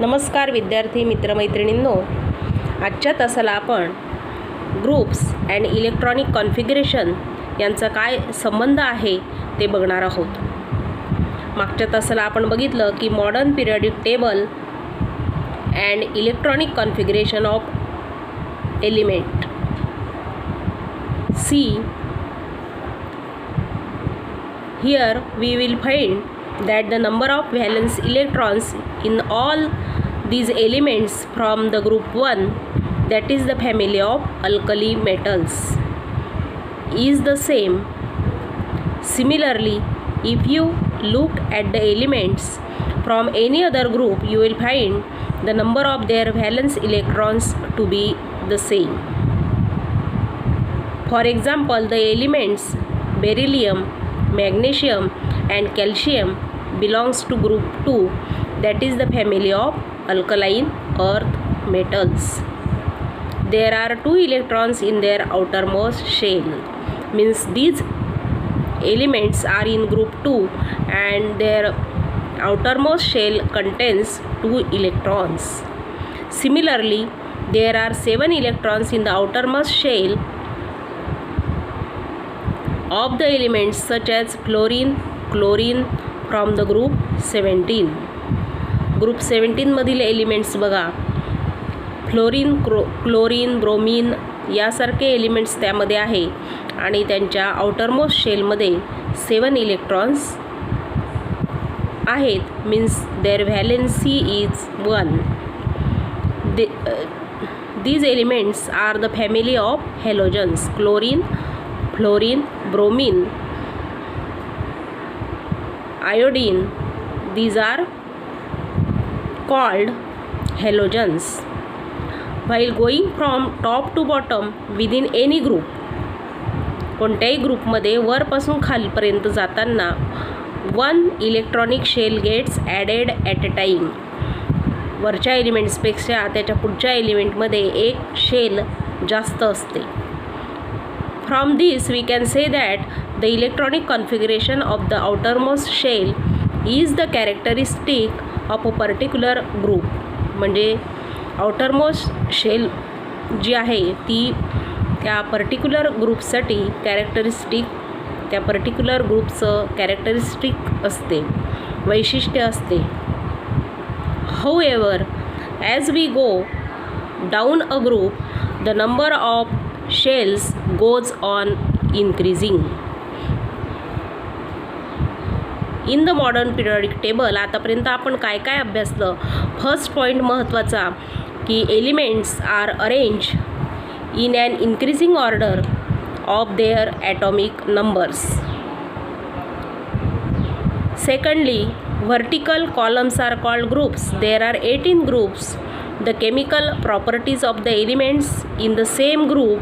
नमस्कार विद्यार्थी मित्रमैत्रिणींनो, आजच्या तासाला आपण ग्रुप्स अँड इलेक्ट्रॉनिक कॉन्फिगरेशन यांचा काय संबंध आहे ते बघणार आहोत. मागच्या तासाला आपण बघितलं की modern periodic table and electronic configuration of element. See here we will find that the number of valence electrons in all these elements from the group 1, that is the family of alkali metals, is the same. Similarly, if you look at the elements from any other group, you will find the number of their valence electrons to be the same. For example, the elements beryllium, magnesium and calcium belongs to group 2, that is the family of alkaline earth metals. There are 2 electrons in their outermost shell, means these elements are in group 2 and their outermost shell contains 2 electrons. Similarly, there are 7 electrons in the outermost shell of the elements such as fluorine, chlorine from the group 17. Group 17 मधील elements बघा, fluorine, chlorine, bromine यासारखे elements त्यामध्ये आहे आणि त्यांच्या outermost शेलमध्ये 7 electrons आहेत, means their valency is 1. These elements are the family of halogens, chlorine, fluorine, bromine, iodine. These are called halogens. While going from top to bottom within any group, कोणत्याही ग्रुपमध्ये वरपासून खालपर्यंत जाताना 1 electronic shell gets added at a time. वरच्या एलिमेंट्सपेक्षा त्याच्या पुढच्या एलिमेंटमध्ये एक shell जास्त असते. From this we can say that the electronic configuration of the outermost shell is the characteristic of a particular group. म्हणजे outermost shell जी आहे ती त्या पर्टिक्युलर ग्रुपसाठी त्या पर्टिक्युलर ग्रुपचं कॅरेक्टरिस्टिक असते, वैशिष्ट्य असते. However, as we go down a group, the number of shells goes on increasing. In the modern periodic table आतापर्यंत आपण काय काय अभ्यासलं. फर्स्ट पॉईंट महत्त्वाचा की elements are arrange in an increasing order of their atomic numbers. Secondly, vertical columns are called groups. There are 18 groups. The chemical properties of the elements in the same group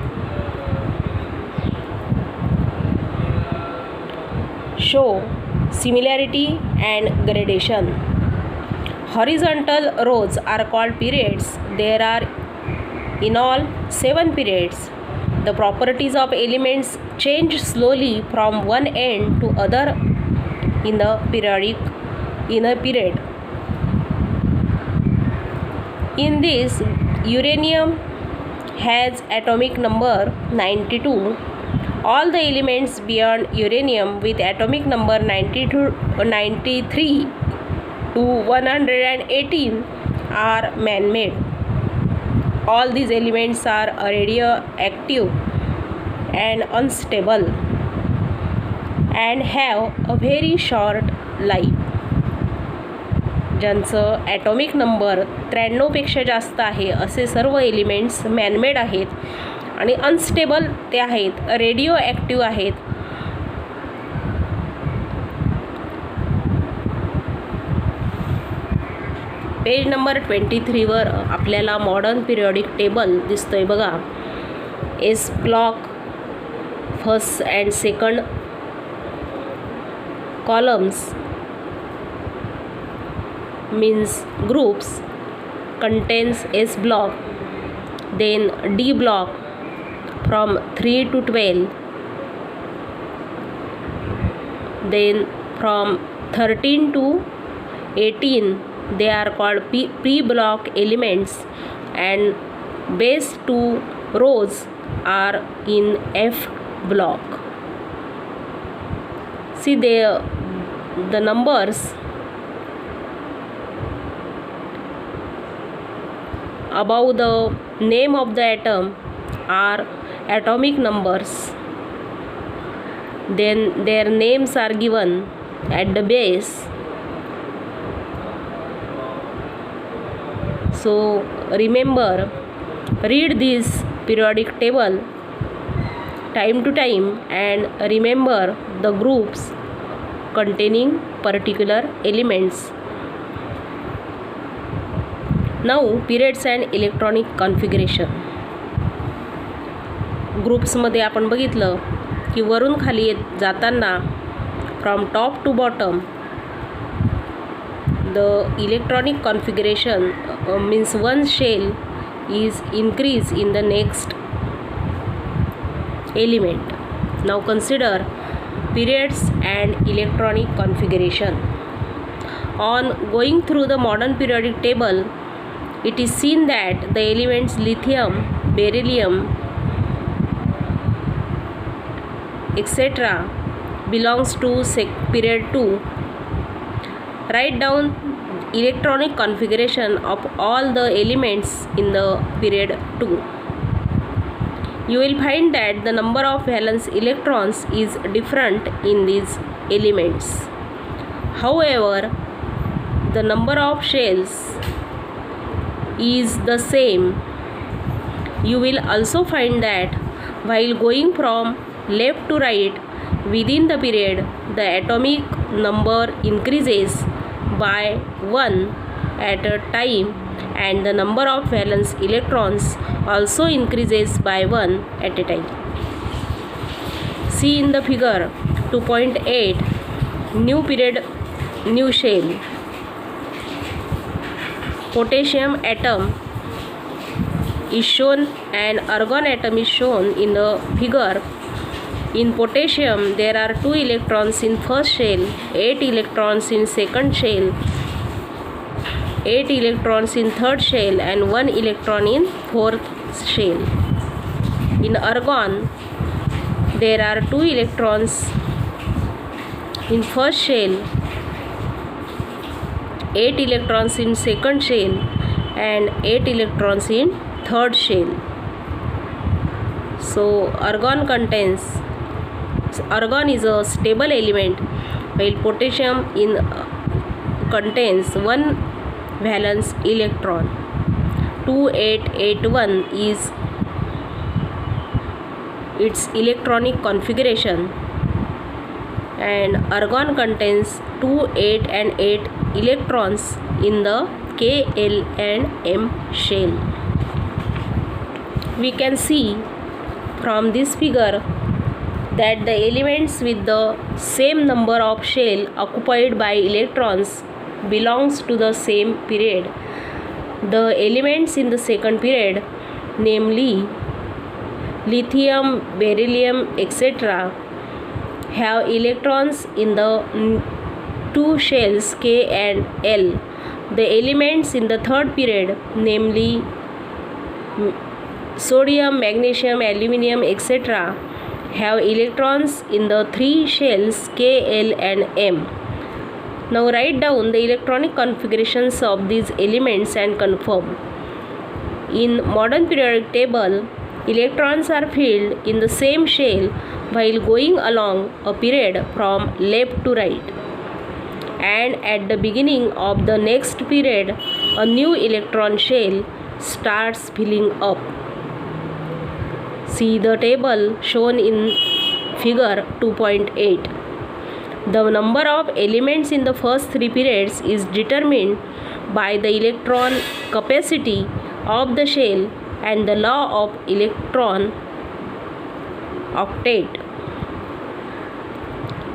show similarity and gradation. Horizontal rows are called periods. There are in all 7 periods. The properties of elements change slowly from one end to other in a period. In this, uranium has atomic number 92. All the elements beyond uranium with atomic number 93 to 118 are man-made. All these elements are radioactive and unstable and have a very short life. ज्यांचं atomic number 93पेक्षा जास्त आहे असे सर्व elements man-made आहेत आणि unstable ते आहेत, radio active आहेत. Page number 23वर आपल्याला मॉडर्न पिरियॉडिक टेबल दिसतोय बघा. S block first and second columns means groups contains S block, then D block from 3 to 12, then from 13 to 18 they are called pre-block elements, and base 2 rows are in F block. See the numbers above the name of the atom are atomic numbers. Then their names are given at the base. So remember, read this periodic table time to time and remember the groups containing particular elements. Now periods and electronic configuration. ग्रुप्समध्ये आपण बघितलं की वरून खाली येत जाताना from top to bottom the electronic configuration means one shell is increase in the next element. Now consider periods and electronic configuration. On going through the modern periodic table, it is seen that the elements lithium, beryllium, etc. belongs to period 2. Write down electronic configuration of all the elements in the period 2. You will find that the number of valence electrons is different in these elements. However, the number of shells is the same. You will also find that while going from left to right within the period, the atomic number increases by 1 at a time, and the number of valence electrons also increases by 1 at a time. See in the figure 2.8, new period, new shell. Potassium atom is shown and argon atom is shown in the figure. In potassium, there are 2 electrons in first shell, 8 electrons in second shell, 8 electrons in third shell, and 1 electron in fourth shell. In argon, there are 2 electrons in first shell, 8 electrons in second shell, and 8 electrons in third shell. So argon is a stable element, while potassium contains 1 valence electron. 2881 is its electronic configuration, and argon contains 2, 8 and 8 electrons in the K, L and M shell. We can see from this figure that the elements with the same number of shell occupied by electrons belongs to the same period. The elements in the second period, namely lithium, beryllium, etc., have electrons in the 2 shells K and L. The elements in the third period, namely sodium, magnesium, aluminium, etc., have electrons in the 3 shells K, L and M. Now write down the electronic configurations of these elements and confirm. In modern periodic table, electrons are filled in the same shell while going along a period from left to right. And at the beginning of the next period, a new electron shell starts filling up. See the table shown in figure 2.8. The number of elements in the first 3 periods is determined by the electron capacity of the shell and the law of electron octet.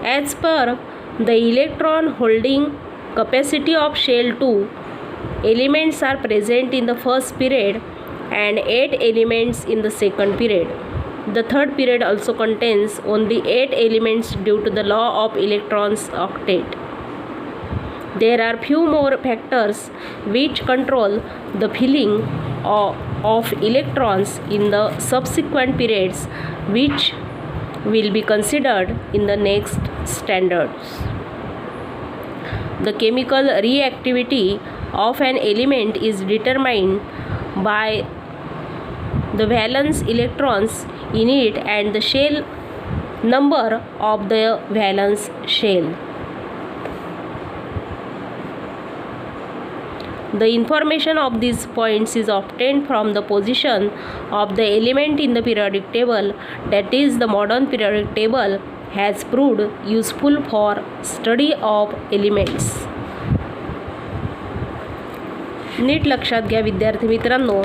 As per the electron holding capacity of shell 2, elements are present in the first period and 8 elements in the second period. The third period also contains only 8 elements due to the law of electrons octet. There are few more factors which control the filling of electrons in the subsequent periods, which will be considered in the next standards. The chemical reactivity of an element is determined by the valence electrons in it and the shell number of the valence shell. The information of these points is obtained from the position of the element in the periodic table. That is, the modern periodic table has proved useful for study of elements. नीट लक्षात घ्या विद्यार्थी मित्रांनो,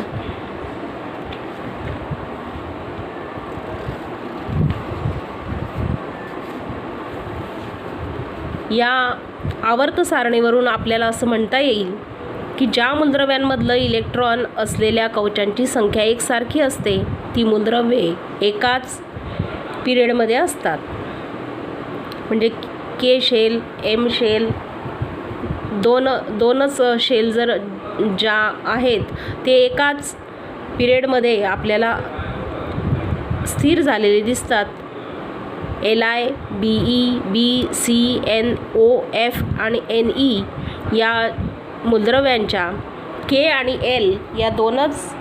या आवर्त सारणीवरून आपल्याला असं म्हणता येईल की ज्या मूलद्रव्यांमधलं इलेक्ट्रॉन असलेल्या कवचांची संख्या एकसारखी असते ती मूलद्रव्ये एकाच पिरियडमध्ये असतात. म्हणजे के शेल, एम शेल, दोनच शेल जर ज्या आहेत ते एकाच पिरियडमध्ये आपल्याला स्थिर झालेले दिसतात. LI, BE, B, C, N, O, F आणि NE या मूलद्रव्यांच्या K आणि L या दोनच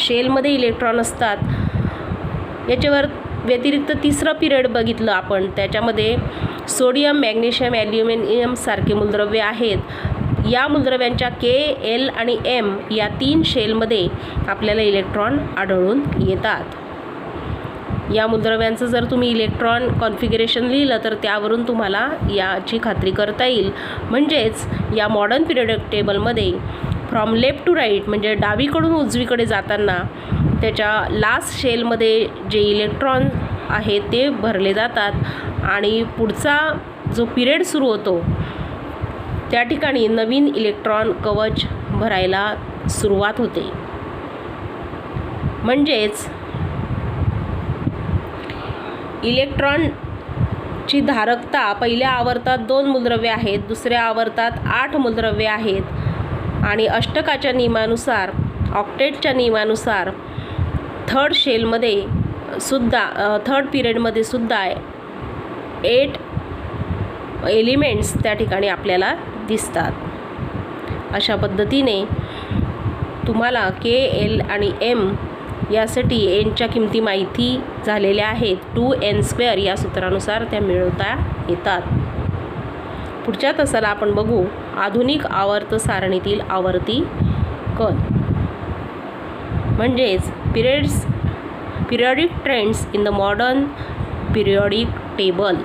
शेलमध्ये इलेक्ट्रॉन असतात. याच्यावर व्यतिरिक्त तिसरं पिरियड बघितलं आपण, त्याच्यामध्ये सोडियम, मॅग्नेशियम, ॲल्युमिनियम सारखे मूलद्रव्ये आहेत. या मूलद्रव्यांच्या K, L आणि M या 3 शेलमध्ये आपल्याला इलेक्ट्रॉन आढळून येतात. या मूलद्रव्यांचं जर तुम्ही इलेक्ट्रॉन कॉन्फिगरेशन लिहिलं तर त्यावरून तुम्हाला याची खात्री करता येईल. म्हणजेच या मॉडर्न पिरियडिक टेबलमध्ये फ्रॉम लेफ्ट टू राईट म्हणजे डावीकडून उजवीकडे जाताना त्याच्या लास्ट शेलमध्ये जे इलेक्ट्रॉन आहेत ते भरले जातात आणि पुढचा जो पिरियड सुरू होतो त्या ठिकाणी नवीन इलेक्ट्रॉन कवच भरायला सुरुवात होते. म्हणजेच इलेक्ट्रॉनची धारकता पहिल्या आवर्तात 2 मूलद्रव्ये आहेत, दुसऱ्या आवर्तात 8 मूलद्रव्ये आहेत आणि अष्टकाच्या नियमानुसार, ऑक्टेटच्या नियमानुसार थर्ड शेलमध्ये सुद्धा, थर्ड पिरियडमध्ये सुद्धा 8 एलिमेंट्स त्या ठिकाणी आपल्याला दिसतात. अशा पद्धतीने तुम्हाला K, L आणि M यासाठी एनच्या किमती माहिती झालेल्या आहेत. 2n² या सूत्रानुसार त्या मिळवता येतात. पुढच्या तासाला आपण बघू आधुनिक आवर्त सारणीतील आवर्ती कल म्हणजेच periodic trends in the modern periodic table.